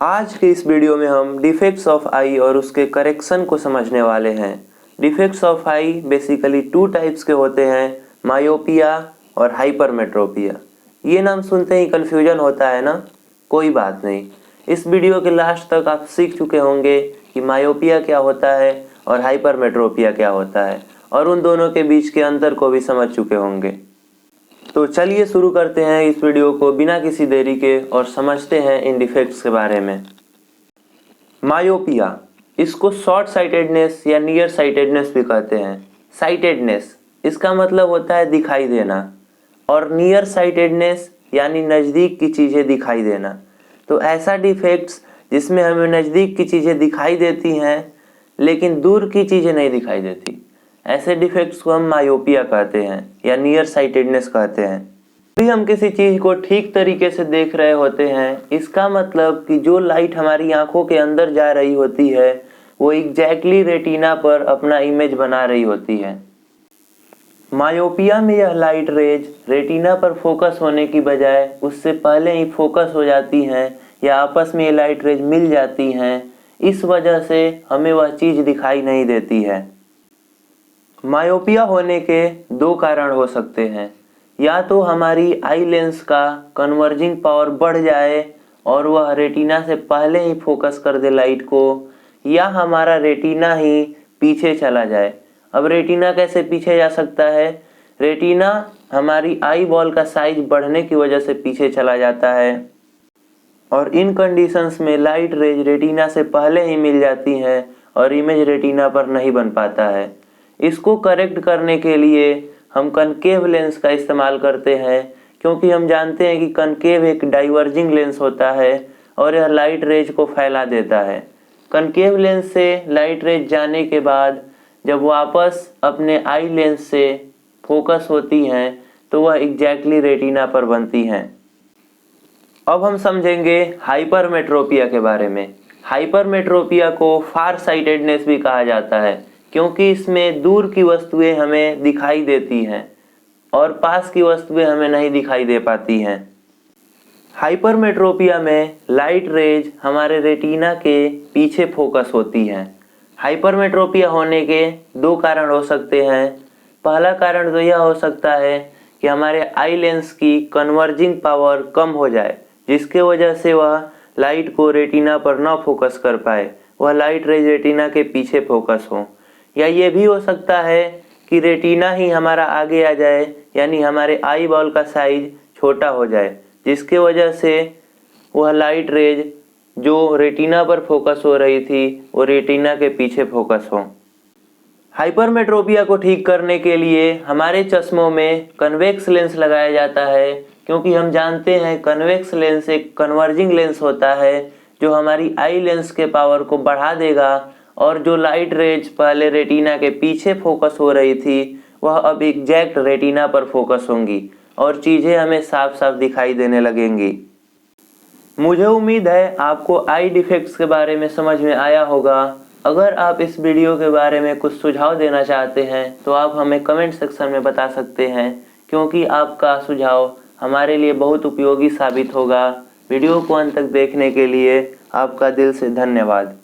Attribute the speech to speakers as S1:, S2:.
S1: आज के इस वीडियो में हम डिफेक्ट्स ऑफ आई और उसके करेक्शन को समझने वाले हैं। Defects of I basically 2 types के होते हैं, मायोपिया और हाइपरमेट्रोपिया। ये नाम सुनते ही कन्फ्यूजन होता है ना, कोई बात नहीं। इस वीडियो के लास्ट तक आप सीख चुके होंगे कि मायोपिया क्या होता है और हाइपरमेट्रोपिया क्या होता है, और उन दोनों के बीच के अंतर को भी समझ चुके होंगे। तो चलिए शुरू करते हैं इस वीडियो को बिना किसी देरी के और समझते हैं इन डिफेक्ट्स के बारे में। मायोपिया, इसको शॉर्ट साइटेडनेस या नियर साइटेडनेस भी कहते हैं। साइटेडनेस इसका मतलब होता है दिखाई देना, और नियर साइटेडनेस यानी नज़दीक की चीज़ें दिखाई देना। तो ऐसा डिफेक्ट्स जिसमें हमें नज़दीक की चीज़ें दिखाई देती हैं लेकिन दूर की चीज़ें नहीं दिखाई देती, ऐसे डिफेक्ट्स को हम मायोपिया कहते हैं या नियर साइटेडनेस कहते हैं। भी हम किसी चीज़ को ठीक तरीके से देख रहे होते हैं, इसका मतलब कि जो लाइट हमारी आंखों के अंदर जा रही होती है वो एग्जैक्टली रेटिना पर अपना इमेज बना रही होती है। मायोपिया में यह लाइट रेज रेटिना पर फोकस होने की बजाय उससे पहले ही फोकस हो जाती हैं या आपस में ये लाइट रेज मिल जाती हैं, इस वजह से हमें वह चीज़ दिखाई नहीं देती है। मायोपिया होने के 2 कारण हो सकते हैं। या तो हमारी आई लेंस का कन्वर्जिंग पावर बढ़ जाए और वह रेटिना से पहले ही फोकस कर दे लाइट को, या हमारा रेटिना ही पीछे चला जाए। अब रेटिना कैसे पीछे जा सकता है? रेटिना हमारी आई बॉल का साइज बढ़ने की वजह से पीछे चला जाता है, और इन कंडीशंस में लाइट रेज रेटिना से पहले ही मिल जाती हैं और इमेज रेटिना पर नहीं बन पाता है। इसको करेक्ट करने के लिए हम कनकेव लेंस का इस्तेमाल करते हैं, क्योंकि हम जानते हैं कि कनकेव एक डाइवर्जिंग लेंस होता है और यह लाइट रेज को फैला देता है। कनकेव लेंस से लाइट रेज जाने के बाद जब वापस अपने आई लेंस से फोकस होती हैं तो वह एग्जैक्टली रेटिना पर बनती हैं। अब हम समझेंगे हाइपरमेट्रोपिया के बारे में। हाइपरमेट्रोपिया को फार साइटेडनेस भी कहा जाता है, क्योंकि इसमें दूर की वस्तुएं हमें दिखाई देती हैं और पास की वस्तुएं हमें नहीं दिखाई दे पाती हैं। हाइपरमेट्रोपिया में लाइट रेज हमारे रेटिना के पीछे फोकस होती हैं। हाइपरमेट्रोपिया होने के 2 कारण हो सकते हैं। पहला कारण तो यह हो सकता है कि हमारे आई लेंस की कन्वर्जिंग पावर कम हो जाए, जिसके वजह से वह लाइट को रेटिना पर न फोकस कर पाए, वह लाइट रेज रेटिना के पीछे फोकस हो। या ये भी हो सकता है कि रेटिना ही हमारा आगे आ जाए, यानी हमारे आई बॉल का साइज छोटा हो जाए, जिसके वजह से वह लाइट रेज जो रेटिना पर फोकस हो रही थी वो रेटिना के पीछे फोकस हो। हाइपरमेट्रोपिया को ठीक करने के लिए हमारे चश्मों में कन्वेक्स लेंस लगाया जाता है, क्योंकि हम जानते हैं कन्वेक्स लेंस एक कन्वर्जिंग लेंस होता है जो हमारी आई लेंस के पावर को बढ़ा देगा, और जो लाइट रेज पहले रेटिना के पीछे फोकस हो रही थी वह अब एग्जैक्ट रेटिना पर फोकस होंगी और चीज़ें हमें साफ साफ दिखाई देने लगेंगी। मुझे उम्मीद है आपको आई डिफेक्ट्स के बारे में समझ में आया होगा। अगर आप इस वीडियो के बारे में कुछ सुझाव देना चाहते हैं तो आप हमें कमेंट सेक्शन में बता सकते हैं, क्योंकि आपका सुझाव हमारे लिए बहुत उपयोगी साबित होगा। वीडियो को अंत तक देखने के लिए आपका दिल से धन्यवाद।